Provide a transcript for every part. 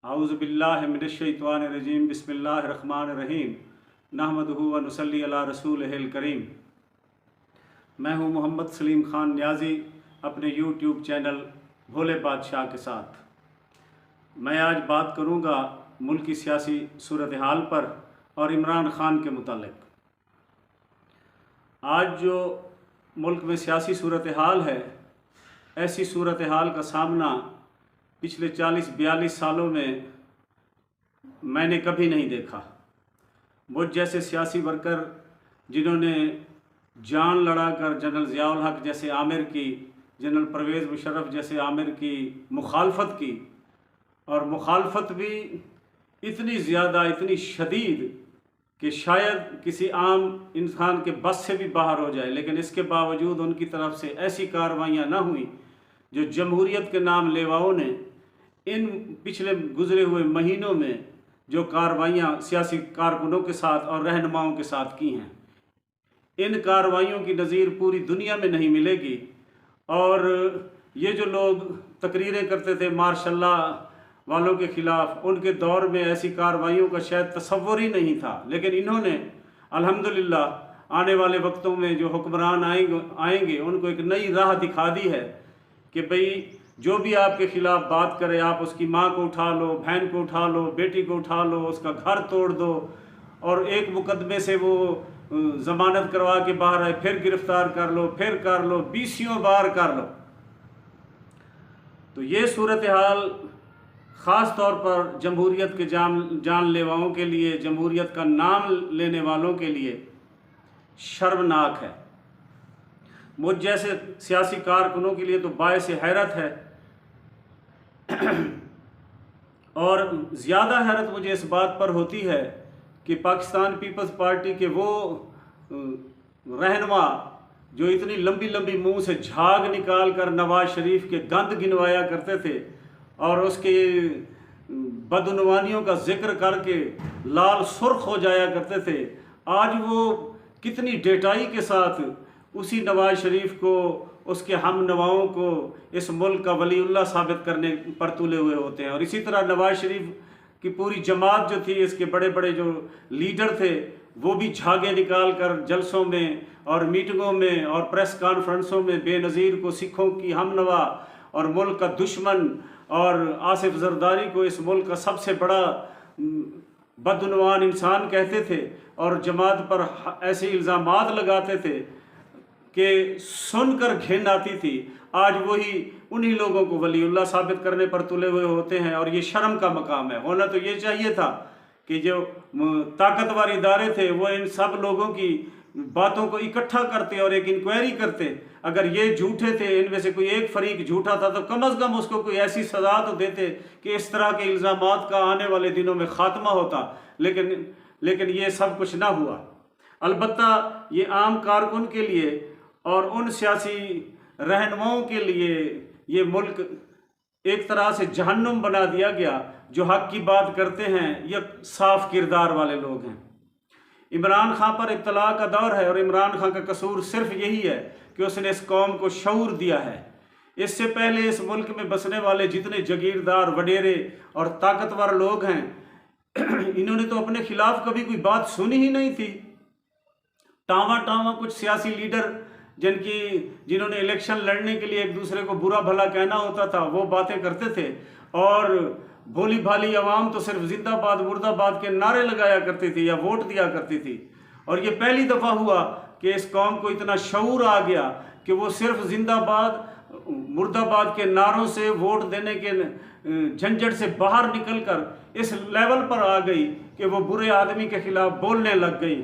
आऊज़ुबिल्लाहि मिनश्शैतानिर्रजीम बिस्मिल्लाहिर्रहमानिर्रहीम नहमदुहु व नुसल्ली अला रसूलिहिल करीम। मैं हूँ मोहम्मद सलीम ख़ान न्याज़ी अपने यूट्यूब चैनल भोले बादशाह के साथ। मैं आज बात करूँगा मुल्क की सियासी सूरत हाल पर और इमरान ख़ान के मुतालिक। आज जो मुल्क में सियासी सूरत हाल है, ऐसी सूरत हाल का सामना पिछले 40-42 सालों में मैंने कभी नहीं देखा। मुझ जैसे सियासी वर्कर जिन्होंने जान लड़ाकर जनरल ज़ियाउल हक जैसे आमिर की, जनरल परवेज़ मुशर्रफ जैसे आमिर की मुखालफत की, और मुखालफत भी इतनी ज़्यादा, इतनी शदीद कि शायद किसी आम इंसान के बस से भी बाहर हो जाए, लेकिन इसके बावजूद उनकी तरफ से ऐसी कार्रवाइयाँ ना हुई जो जमहूरियत के नाम लेवाओं ने इन पिछले गुज़रे हुए महीनों में जो कार्रवाइयाँ सियासी कारकुनों के साथ और रहनुमाओं के साथ की हैं। इन कार्रवाइयों की नज़ीर पूरी दुनिया में नहीं मिलेगी। और ये जो लोग तकरीरें करते थे मार्शल लॉ वालों के ख़िलाफ़, उनके दौर में ऐसी कार्रवाइयों का शायद तसव्वुर ही नहीं था। लेकिन इन्होंने अल्हम्दुलिल्लाह आने वाले वक्तों में जो हुक्मरान आएंगे उनको एक नई राह दिखा दी है कि भाई जो भी आपके ख़िलाफ़ बात करे, आप उसकी माँ को उठा लो, बहन को उठा लो, बेटी को उठा लो, उसका घर तोड़ दो, और एक मुकदमे से वो ज़मानत करवा के बाहर आए, फिर गिरफ़्तार कर लो, फिर कर लो, 20 बार कर लो। तो ये सूरत हाल ख़ास तौर पर जमहूरियत के जानलेवाओं के लिए, जमहूरियत का नाम लेने वालों के लिए शर्मनाक है। मुझ जैसे सियासी कारकुनों के लिए तो बायस हैरत है। और ज़्यादा हैरत मुझे इस बात पर होती है कि पाकिस्तान पीपल्स पार्टी के वो रहनुमा जो इतनी लंबी लंबी मुंह से झाग निकाल कर नवाज शरीफ के गंद गिनवाया करते थे और उसके बदउनवानियों का जिक्र करके लाल सुर्ख हो जाया करते थे, आज वो कितनी डेटाई के साथ उसी नवाज शरीफ को, उसके हम नवाओं को इस मुल्क का वलीउल्लाह साबित करने पर तुले हुए होते हैं। और इसी तरह नवाज शरीफ की पूरी जमात जो थी, इसके बड़े बड़े जो लीडर थे, वो भी झागे निकाल कर जलसों में और मीटिंगों में और प्रेस कॉन्फ्रेंसों में बेनज़ीर को सिखों की हमनवा और मुल्क का दुश्मन और आसिफ जरदारी को इस मुल्क का सबसे बड़ा बदउनवान इंसान कहते थे और जमात पर ऐसे इल्ज़ामात लगाते थे कि सुनकर घिन आती थी। आज वही उन्हीं लोगों को वलीउल्लाह साबित करने पर तुले हुए होते हैं, और ये शर्म का मकाम है। होना तो ये चाहिए था कि जो ताकतवर इदारे थे वो इन सब लोगों की बातों को इकट्ठा करते और एक इंक्वायरी करते। अगर ये झूठे थे, इनमें से कोई एक फरीक झूठा था, तो कम अज़ कम उसको कोई ऐसी सज़ा तो देते कि इस तरह के इल्ज़ामात का आने वाले दिनों में ख़ात्मा होता। लेकिन ये सब कुछ ना हुआ। अलबत्ता ये आम कारकुन के लिए और उन सियासी रहनुमाओं के लिए ये मुल्क एक तरह से जहन्नुम बना दिया गया। जो हक की बात करते हैं ये साफ किरदार वाले लोग हैं। इमरान खान पर इब्तला का दौर है और इमरान खान का कसूर सिर्फ यही है कि उसने इस कौम को शऊर दिया है। इससे पहले इस मुल्क में बसने वाले जितने जगीरदार, वडेरे और ताकतवर लोग हैं, इन्होंने तो अपने खिलाफ कभी कोई बात सुनी ही नहीं थी। टावा कुछ सियासी लीडर जिन्होंने इलेक्शन लड़ने के लिए एक दूसरे को बुरा भला कहना होता था, वो बातें करते थे, और भोली भाली आवाम तो सिर्फ जिंदाबाद मुर्दाबाद के नारे लगाया करती थी या वोट दिया करती थी। और ये पहली दफ़ा हुआ कि इस कौम को इतना शऊर आ गया कि वो सिर्फ जिंदाबाद मुर्दाबाद के नारों से वोट देने के झंझट से बाहर निकलकर इस लेवल पर आ गई कि वो बुरे आदमी के खिलाफ बोलने लग गई,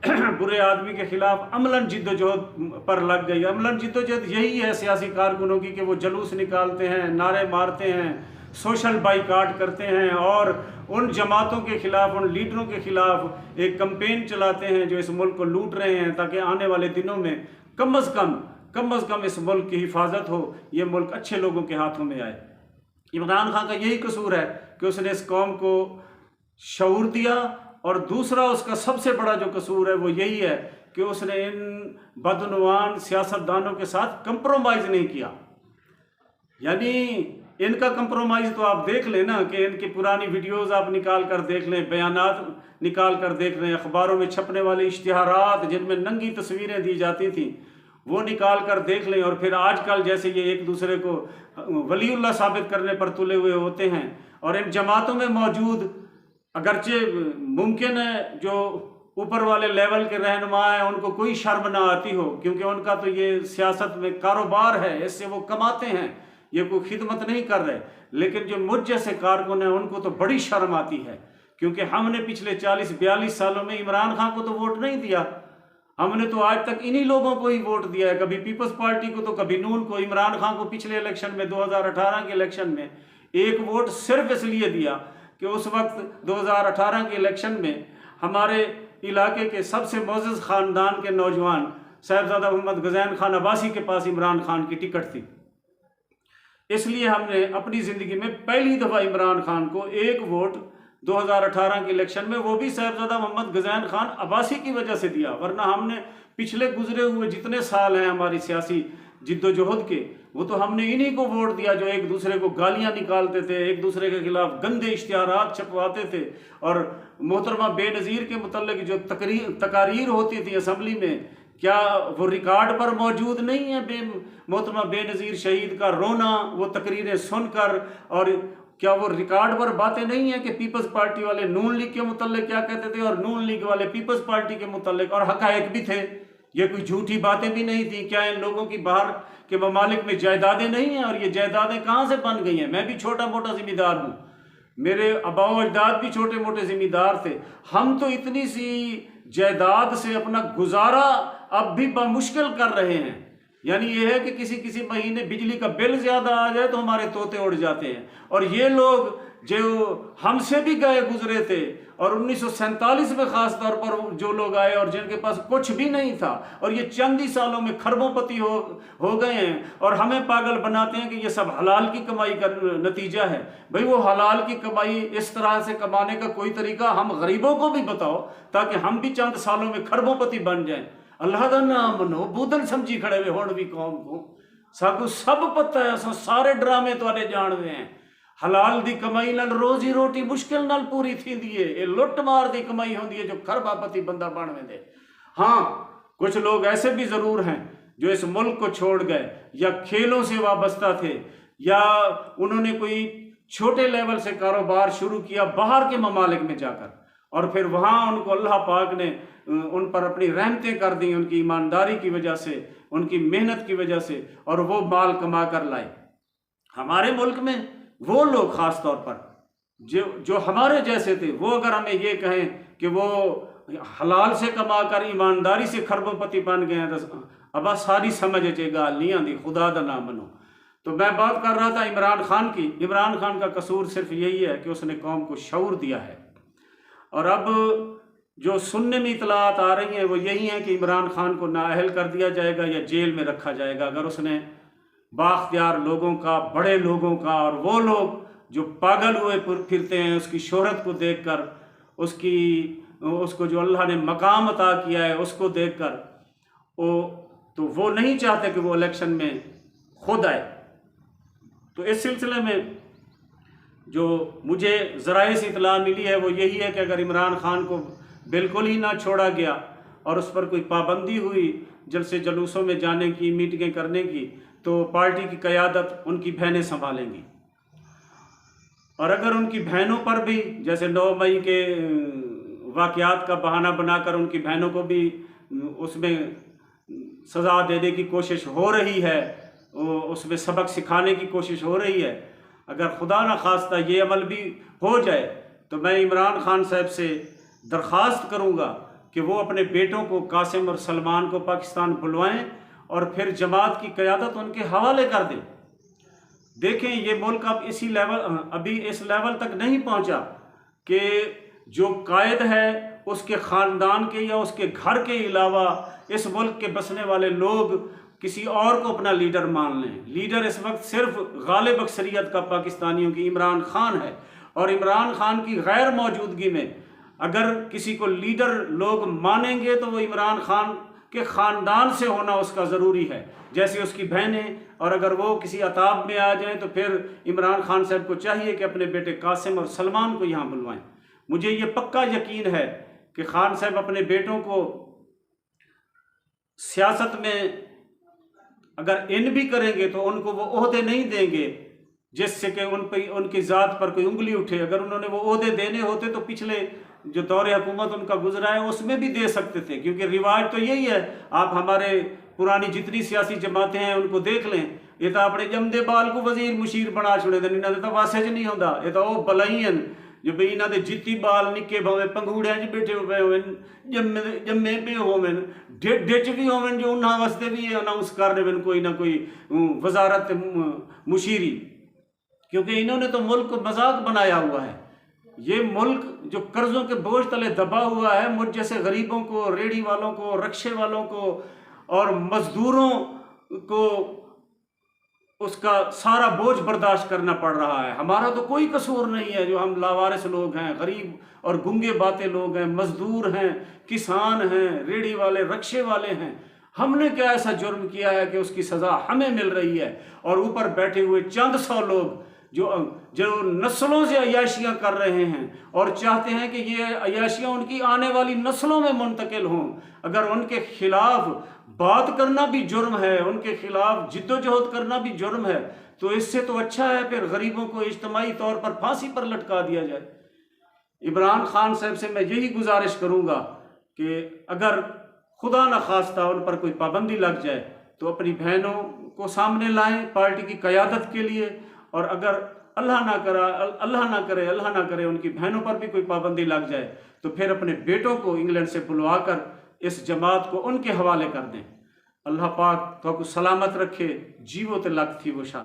बुरे आदमी के खिलाफ अमलन जिद्दोजहद पर लग गई। अमलन जिद्दोजहद यही है सियासी कारकुनों की कि वो जुलूस निकालते हैं, नारे मारते हैं, सोशल बाइकाट करते हैं और उन जमातों के ख़िलाफ़, उन लीडरों के ख़िलाफ़ एक कैंपेन चलाते हैं जो इस मुल्क को लूट रहे हैं, ताकि आने वाले दिनों में कम अज़ कम इस मुल्क की हिफाजत हो, ये मुल्क अच्छे लोगों के हाथों में आए। इमरान खान का यही कसूर है कि उसने इस कौम को शऊर दिया, और दूसरा उसका सबसे बड़ा जो कसूर है वो यही है कि उसने इन बदउनवान सियासतदानों के साथ कंप्रोमाइज़ नहीं किया। यानी इनका कंप्रोमाइज़ तो आप देख लें ना, कि इनकी पुरानी वीडियोस आप निकाल कर देख लें, बयानात निकाल कर देख लें, अखबारों में छपने वाले इश्तिहारात जिनमें नंगी तस्वीरें दी जाती थी वो निकाल कर देख लें। और फिर आजकल जैसे ये एक दूसरे को वलीउल्लाह साबित करने पर तुले हुए होते हैं, और इन जमातों में मौजूद अगरचे मुमकिन है जो ऊपर वाले लेवल के रहनुमा हैं उनको कोई शर्म ना आती हो, क्योंकि उनका तो ये सियासत में कारोबार है, इससे वो कमाते हैं, ये कोई खिदमत नहीं कर रहे। लेकिन जो मुझ जैसे कारकुन हैं उनको तो बड़ी शर्म आती है, क्योंकि हमने पिछले 40-42 सालों में इमरान खान को तो वोट नहीं दिया, हमने तो आज तक इन्हीं लोगों को ही वोट दिया है, कभी पीपल्स पार्टी को तो कभी नून को। इमरान खान को पिछले इलेक्शन में 2018 के इलेक्शन में एक वोट सिर्फ इसलिए दिया कि उस वक्त 2018 के इलेक्शन में हमारे इलाके के सबसे मोअज़्ज़ज़ ख़ानदान के नौजवान साहिबजादा मोहम्मद गज़ैन खान अब्बासी के पास इमरान खान की टिकट थी। इसलिए हमने अपनी ज़िंदगी में पहली दफ़ा इमरान खान को एक वोट 2018 के इलेक्शन में, वो भी साहिबजादा मोहम्मद गज़ैन खान अब्बासी की वजह से दिया। वरना हमने पिछले गुजरे हुए जितने साल हैं हमारी सियासी जिद्दोजहद के, वो तो हमने इन्हीं को वोट दिया जो एक दूसरे को गालियां निकालते थे, एक दूसरे के खिलाफ गंदे इश्तिहारात छपवाते थे, और मोहतरमा बेनज़ीर के मुतल्लिक़ जो तकारीर होती थी असम्बली में, क्या वो रिकॉर्ड पर मौजूद नहीं है? मोहतरमा बेनज़ीर शहीद का रोना, वो तकरीरें सुनकर, और क्या वो रिकॉर्ड पर बातें नहीं है कि पीपल्स पार्टी वाले नून लीग के मुतल्लिक़ क्या कहते थे और नून लीग वाले पीपल्स पार्टी के मुतल्लिक़, और हक़ाइक़ भी थे, ये कोई झूठी बातें भी नहीं थी। क्या इन लोगों की बाहर के ममालिक में जायदादें नहीं हैं? और ये जायदादें कहाँ से बन गई हैं? मैं भी छोटा मोटा ज़िम्मेदार हूँ, मेरे आबाओ अजदाद भी छोटे मोटे ज़िम्मेदार थे। हम तो इतनी सी जायदाद से अपना गुजारा अब भी बामुश्किल कर रहे हैं। यानी ये है कि किसी महीने बिजली का बिल ज़्यादा आ जाए तो हमारे तोते उड़ जाते हैं। और ये लोग जो हमसे भी गए गुजरे थे, और 1947 में ख़ास तौर पर जो लोग आए और जिनके पास कुछ भी नहीं था, और ये चंद ही सालों में खरबोपति हो गए हैं, और हमें पागल बनाते हैं कि ये सब हलाल की कमाई का नतीजा है। भाई वो हलाल की कमाई इस तरह से कमाने का कोई तरीका हम गरीबों को भी बताओ, ताकि हम भी चंद सालों में खरबोपति बन जाएं। अल्लाह का नाम मनो, बूदन समझी खड़े हुए होड़ भी कौम को साकू सब पता है, सारे ड्रामे तुहाडे जानते हैं। हलाल दी कमाई नाल रोजी रोटी मुश्किल नाल पूरी थींदी है, ये लुट मार दी कमाई होंदी है जो खरबापति बंदा बन वेंदे। हाँ, कुछ लोग ऐसे भी ज़रूर हैं जो इस मुल्क को छोड़ गए, या खेलों से वाबस्ता थे, या उन्होंने कोई छोटे लेवल से कारोबार शुरू किया बाहर के ममालिक में जाकर, और फिर वहाँ उनको अल्लाह पाक ने उन पर अपनी रहमतें कर दी, उनकी ईमानदारी की वजह से, उनकी मेहनत की वजह से, और वो माल कमा कर लाए। हमारे मुल्क में वो लोग ख़ास तौर पर जो हमारे जैसे थे, वो अगर हमें ये कहें कि वो हलाल से कमा कर ईमानदारी से खरबोपति बन गए हैं, तो अब सारी समझ चे गाल नहीं आती, खुदा दा नाम मनो। तो मैं बात कर रहा था इमरान खान की। इमरान खान का कसूर सिर्फ यही है कि उसने कौम को शऊर दिया है, और अब जो सुनने में इतलात आ रही हैं वो यही हैं कि इमरान खान को नाअहल कर दिया जाएगा या जेल में रखा जाएगा, अगर उसने बाख्तियार लोगों का, बड़े लोगों का, और वो लोग जो पागल हुए फिरते हैं उसकी शोहरत को देखकर, उसको जो अल्लाह ने मकाम अता किया है उसको देखकर, वो नहीं चाहते कि वो इलेक्शन में खुद आए। तो इस सिलसिले में जो मुझे ज़राए से इतला मिली है वो यही है कि अगर इमरान खान को बिल्कुल ही ना छोड़ा गया और उस पर कोई पाबंदी हुई जलसे जुलूसों में जाने की, मीटिंगें करने की, तो पार्टी की क़यादत उनकी बहनें संभालेंगी। और अगर उनकी बहनों पर भी जैसे 9 मई के वाक़यात का बहाना बनाकर उनकी बहनों को भी उसमें सज़ा देने की कोशिश हो रही है, उसमें सबक सिखाने की कोशिश हो रही है, अगर खुदा न खास्ता ये अमल भी हो जाए, तो मैं इमरान खान साहब से दरख्वास्त करूँगा कि वो अपने बेटों को, कासिम और सलमान को पाकिस्तान बुलवाएं और फिर जमात की क़यादत उनके हवाले कर दें। देखें, ये मुल्क अब अभी इस लेवल तक नहीं पहुँचा कि जो कायद है उसके ख़ानदान के या उसके घर के अलावा इस मुल्क के बसने वाले लोग किसी और को अपना लीडर मान लें। लीडर इस वक्त सिर्फ गालिब अक्सरियत का पाकिस्तानियों की इमरान खान है, और इमरान खान की गैर मौजूदगी में अगर किसी को लीडर लोग मानेंगे तो वो इमरान खान के ख़ानदान से होना उसका ज़रूरी है, जैसे उसकी बहनें। और अगर वो किसी अताब में आ जाएं तो फिर इमरान खान साहब को चाहिए कि अपने बेटे कासिम और सलमान को यहाँ बुलवाएं। मुझे ये पक्का यकीन है कि खान साहब अपने बेटों को सियासत में अगर इन भी करेंगे तो उनको वो ओहदे नहीं देंगे जिससे कि उनकी ज़ात पर कोई उंगली उठे। अगर उन्होंने वो ओहदे देने होते तो पिछले जो दौरे हुकूमत उनका गुजरा है उसमें भी दे सकते थे, क्योंकि रिवाज तो यही है। आप हमारे पुरानी जितनी सियासी जमातें हैं उनको देख लें, ये तो अपने जमदे बाल को वजीर मुशीर बना छोड़े थे, इन्होंने तो वासे च नहीं होता। ये तो वो बलाईन जो बई इन्हों के जित्ती बाल निके भावें पंगूड़िया च बैठे पे हो, जम्मे पे होवे, ढिच भी होवे जो उन्होंने वास्ते भी अनाउंस कर रहे कोई ना कोई वजारत मुशीरी, क्योंकि इन्होंने तो मुल्क को मजाक बनाया हुआ है। ये मुल्क जो कर्जों के बोझ तले दबा हुआ है, मुझ जैसे गरीबों को, रेडी वालों को, रक्शे वालों को और मजदूरों को उसका सारा बोझ बर्दाश्त करना पड़ रहा है। हमारा तो कोई कसूर नहीं है, जो हम लावारिस लोग हैं, गरीब और गुंगे बाते लोग हैं, मजदूर हैं, किसान हैं, रेडी वाले, रक्शे वाले हैं। हमने क्या ऐसा जुर्म किया है कि उसकी सज़ा हमें मिल रही है, और ऊपर बैठे हुए चंद सौ लोग जो नस्लों से अयाशियाँ कर रहे हैं और चाहते हैं कि ये अयाशियाँ उनकी आने वाली नस्लों में मुंतकिल हों। अगर उनके खिलाफ बात करना भी जुर्म है, उनके खिलाफ जिद्दोजहद करना भी जुर्म है, तो इससे तो अच्छा है फिर गरीबों को इज्तिमाई तौर पर फांसी पर लटका दिया जाए। इमरान खान साहब से मैं यही गुजारिश करूँगा कि अगर खुदा न खास्ता उन पर कोई पाबंदी लग जाए तो अपनी बहनों को सामने लाएं पार्टी की क़यादत के लिए, और अगर अल्लाह ना करे उनकी बहनों पर भी कोई पाबंदी लग जाए तो फिर अपने बेटों को इंग्लैंड से बुलवाकर इस जमात को उनके हवाले कर दें। अल्लाह पाक तो सलामत रखे, जीवो ते लक थी वो शान।